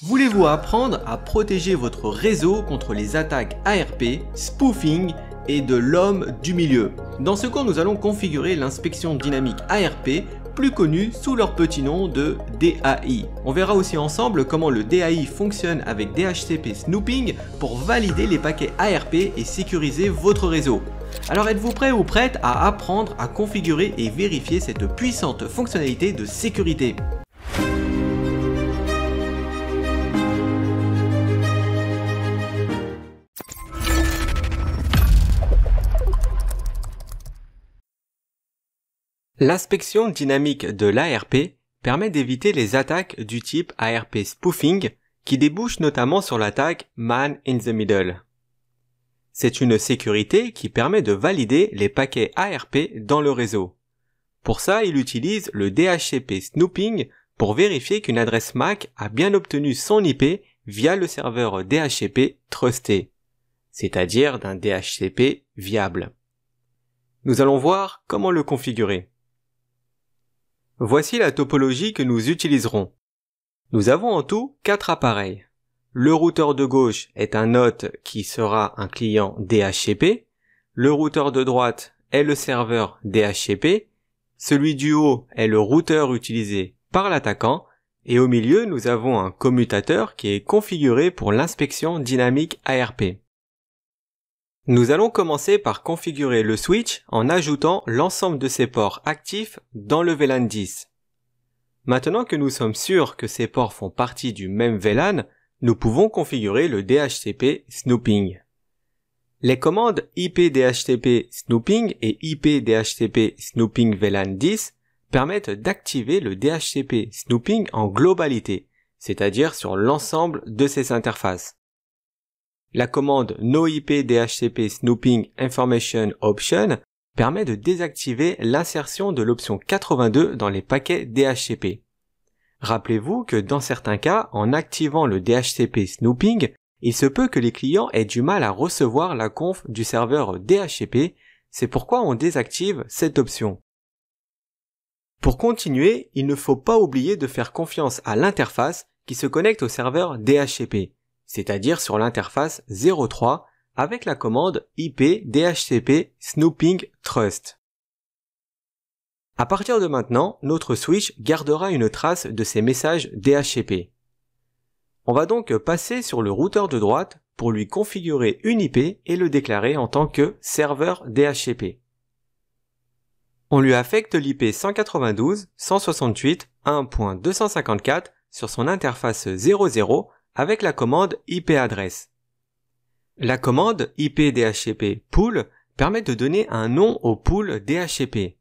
Voulez-vous apprendre à protéger votre réseau contre les attaques ARP, spoofing et de l'homme du milieu? Dans ce cours, nous allons configurer l'inspection dynamique ARP, plus connue sous leur petit nom de DAI. On verra aussi ensemble comment le DAI fonctionne avec DHCP Snooping pour valider les paquets ARP et sécuriser votre réseau. Alors êtes-vous prêt ou prête à apprendre à configurer et vérifier cette puissante fonctionnalité de sécurité? L'inspection dynamique de l'ARP permet d'éviter les attaques du type ARP spoofing qui débouchent notamment sur l'attaque Man in the Middle. C'est une sécurité qui permet de valider les paquets ARP dans le réseau. Pour ça, il utilise le DHCP Snooping pour vérifier qu'une adresse MAC a bien obtenu son IP via le serveur DHCP trusté, c'est-à-dire d'un DHCP viable. Nous allons voir comment le configurer. Voici la topologie que nous utiliserons. Nous avons en tout 4 appareils. Le routeur de gauche est un hôte qui sera un client DHCP. Le routeur de droite est le serveur DHCP. Celui du haut est le routeur utilisé par l'attaquant. Et au milieu, nous avons un commutateur qui est configuré pour l'inspection dynamique ARP. Nous allons commencer par configurer le switch en ajoutant l'ensemble de ses ports actifs dans le VLAN 10. Maintenant que nous sommes sûrs que ces ports font partie du même VLAN, nous pouvons configurer le DHCP Snooping. Les commandes IP-DHCP Snooping et IP-DHCP Snooping VLAN 10 permettent d'activer le DHCP Snooping en globalité, c'est-à-dire sur l'ensemble de ses interfaces. La commande NoIP-DHCP Snooping Information Option permet de désactiver l'insertion de l'option 82 dans les paquets DHCP. Rappelez-vous que dans certains cas, en activant le DHCP Snooping, il se peut que les clients aient du mal à recevoir la conf du serveur DHCP, c'est pourquoi on désactive cette option. Pour continuer, il ne faut pas oublier de faire confiance à l'interface qui se connecte au serveur DHCP. C'est-à-dire sur l'interface 03 avec la commande IP DHCP Snooping Trust. À partir de maintenant, notre switch gardera une trace de ces messages DHCP. On va donc passer sur le routeur de droite pour lui configurer une IP et le déclarer en tant que serveur DHCP. On lui affecte l'IP 192.168.1.254 sur son interface 00 avec la commande IP-adresse. La commande IP-DHCP pool permet de donner un nom au pool DHCP.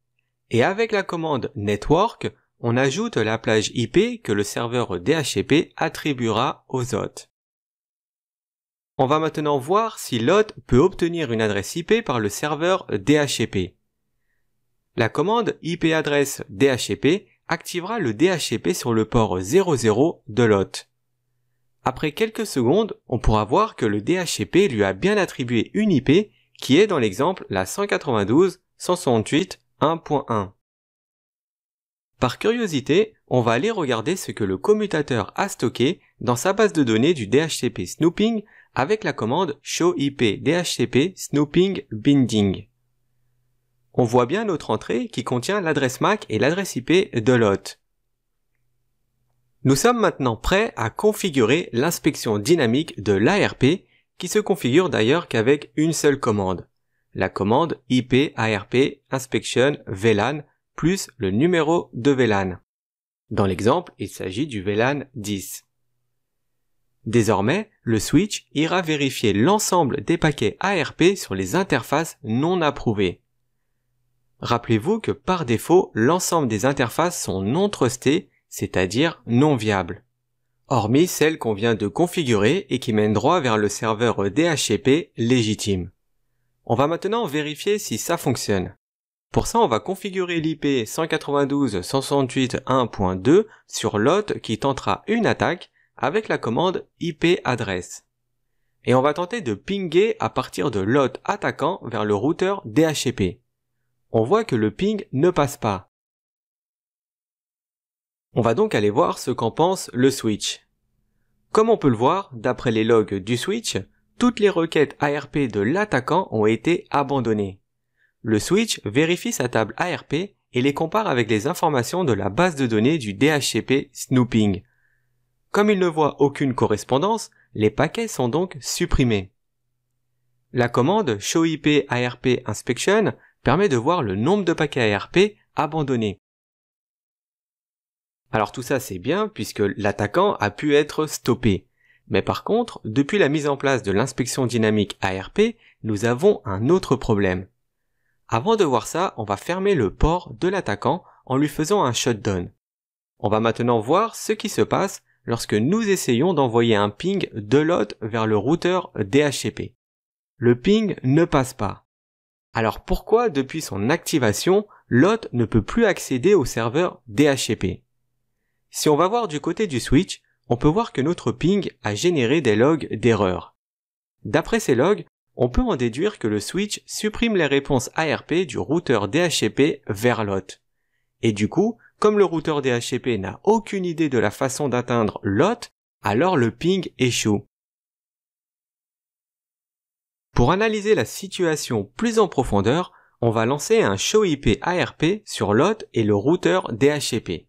Et avec la commande network, on ajoute la plage IP que le serveur DHCP attribuera aux hôtes. On va maintenant voir si l'hôte peut obtenir une adresse IP par le serveur DHCP. La commande IP-adresse DHCP activera le DHCP sur le port 00 de l'hôte. Après quelques secondes, on pourra voir que le DHCP lui a bien attribué une IP qui est dans l'exemple la 192.168.1.1. Par curiosité, on va aller regarder ce que le commutateur a stocké dans sa base de données du DHCP Snooping avec la commande showIP DHCP Snooping Binding. On voit bien notre entrée qui contient l'adresse MAC et l'adresse IP de l'hôte. Nous sommes maintenant prêts à configurer l'inspection dynamique de l'ARP qui se configure d'ailleurs qu'avec une seule commande, la commande IP ARP Inspection VLAN plus le numéro de VLAN. Dans l'exemple, il s'agit du VLAN 10. Désormais, le switch ira vérifier l'ensemble des paquets ARP sur les interfaces non approuvées. Rappelez-vous que par défaut, l'ensemble des interfaces sont non trustées, c'est-à-dire non viables, hormis celles qu'on vient de configurer et qui mènent droit vers le serveur DHCP légitime. On va maintenant vérifier si ça fonctionne. Pour ça, on va configurer l'IP 192.168.1.2 sur l'hôte qui tentera une attaque avec la commande IP-adresse. Et on va tenter de pinguer à partir de l'hôte attaquant vers le routeur DHCP. On voit que le ping ne passe pas. On va donc aller voir ce qu'en pense le switch. Comme on peut le voir, d'après les logs du switch, toutes les requêtes ARP de l'attaquant ont été abandonnées. Le switch vérifie sa table ARP et les compare avec les informations de la base de données du DHCP Snooping. Comme il ne voit aucune correspondance, les paquets sont donc supprimés. La commande showIP ARP inspection permet de voir le nombre de paquets ARP abandonnés. Alors tout ça c'est bien puisque l'attaquant a pu être stoppé. Mais par contre, depuis la mise en place de l'inspection dynamique ARP, nous avons un autre problème. Avant de voir ça, on va fermer le port de l'attaquant en lui faisant un shutdown. On va maintenant voir ce qui se passe lorsque nous essayons d'envoyer un ping de l'hôte vers le routeur DHCP. Le ping ne passe pas. Alors pourquoi depuis son activation, l'hôte ne peut plus accéder au serveur DHCP? Si on va voir du côté du switch, on peut voir que notre ping a généré des logs d'erreur. D'après ces logs, on peut en déduire que le switch supprime les réponses ARP du routeur DHCP vers l'hôte. Et du coup, comme le routeur DHCP n'a aucune idée de la façon d'atteindre l'hôte, alors le ping échoue. Pour analyser la situation plus en profondeur, on va lancer un showIP ARP sur l'hôte et le routeur DHCP.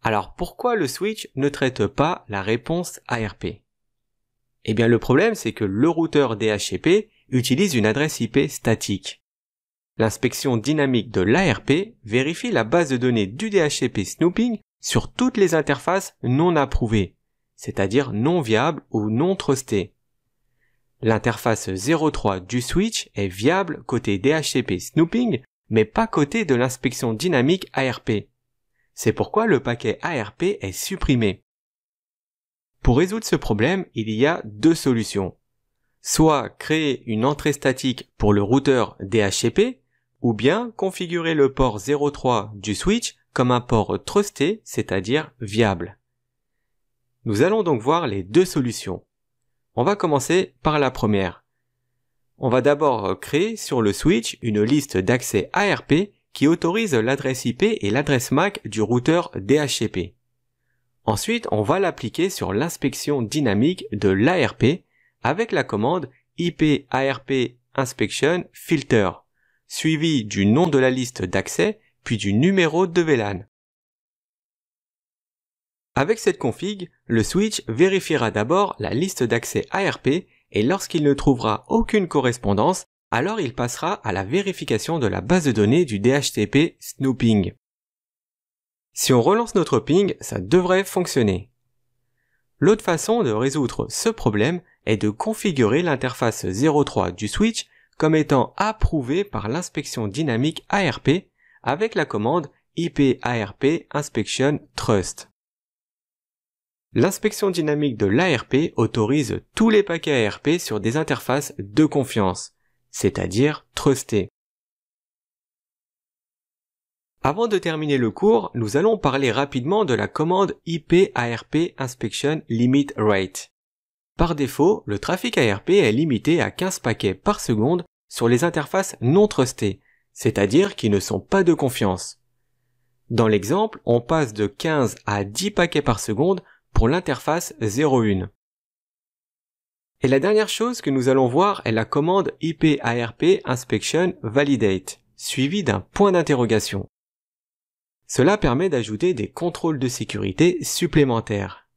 Alors pourquoi le switch ne traite pas la réponse ARP? Eh bien le problème c'est que le routeur DHCP utilise une adresse IP statique. L'inspection dynamique de l'ARP vérifie la base de données du DHCP Snooping sur toutes les interfaces non approuvées, c'est-à-dire non viables ou non trustées. L'interface 03 du switch est viable côté DHCP Snooping, mais pas côté de l'inspection dynamique ARP. C'est pourquoi le paquet ARP est supprimé. Pour résoudre ce problème, il y a deux solutions. Soit créer une entrée statique pour le routeur DHCP, ou bien configurer le port 03 du switch comme un port trusté, c'est-à-dire viable. Nous allons donc voir les deux solutions. On va commencer par la première. On va d'abord créer sur le switch une liste d'accès ARP qui autorise l'adresse IP et l'adresse MAC du routeur DHCP. Ensuite, on va l'appliquer sur l'inspection dynamique de l'ARP avec la commande IP ARP inspection filter, suivi du nom de la liste d'accès puis du numéro de VLAN. Avec cette config, le switch vérifiera d'abord la liste d'accès ARP et lorsqu'il ne trouvera aucune correspondance, alors il passera à la vérification de la base de données du DHCP Snooping. Si on relance notre ping, ça devrait fonctionner. L'autre façon de résoudre ce problème est de configurer l'interface 03 du switch comme étant approuvée par l'inspection dynamique ARP avec la commande IP ARP inspection trust. L'inspection dynamique de l'ARP autorise tous les paquets ARP sur des interfaces de confiance, c'est-à-dire trustées. Avant de terminer le cours, nous allons parler rapidement de la commande IP ARP inspection limit rate. Par défaut, le trafic ARP est limité à 15 paquets par seconde sur les interfaces non trustées, c'est-à-dire qui ne sont pas de confiance. Dans l'exemple, on passe de 15 à 10 paquets par seconde pour l'interface 01. Et la dernière chose que nous allons voir est la commande IP ARP inspection validate, suivie d'un point d'interrogation. Cela permet d'ajouter des contrôles de sécurité supplémentaires.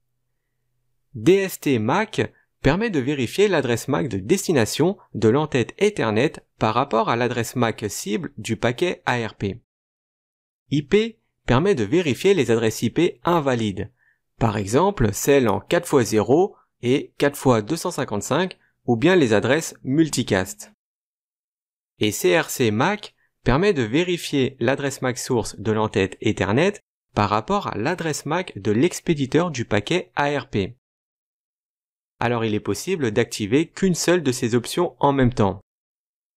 DST MAC permet de vérifier l'adresse MAC de destination de l'entête Ethernet par rapport à l'adresse MAC cible du paquet ARP. IP permet de vérifier les adresses IP invalides, par exemple celles en 4x0 et 4x255 ou bien les adresses multicast. Et CRC MAC permet de vérifier l'adresse MAC source de l'entête Ethernet par rapport à l'adresse MAC de l'expéditeur du paquet ARP. Alors il est possible d'activer qu'une seule de ces options en même temps.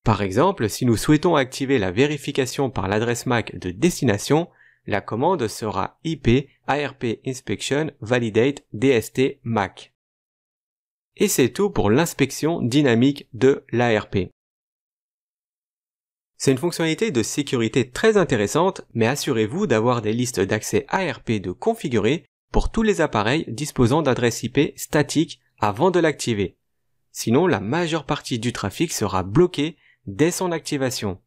Par exemple, si nous souhaitons activer la vérification par l'adresse MAC de destination, la commande sera IP ARP inspection validate DST MAC. Et c'est tout pour l'inspection dynamique de l'ARP. C'est une fonctionnalité de sécurité très intéressante, mais assurez-vous d'avoir des listes d'accès ARP de configurer pour tous les appareils disposant d'adresses IP statiques avant de l'activer. Sinon, la majeure partie du trafic sera bloquée dès son activation.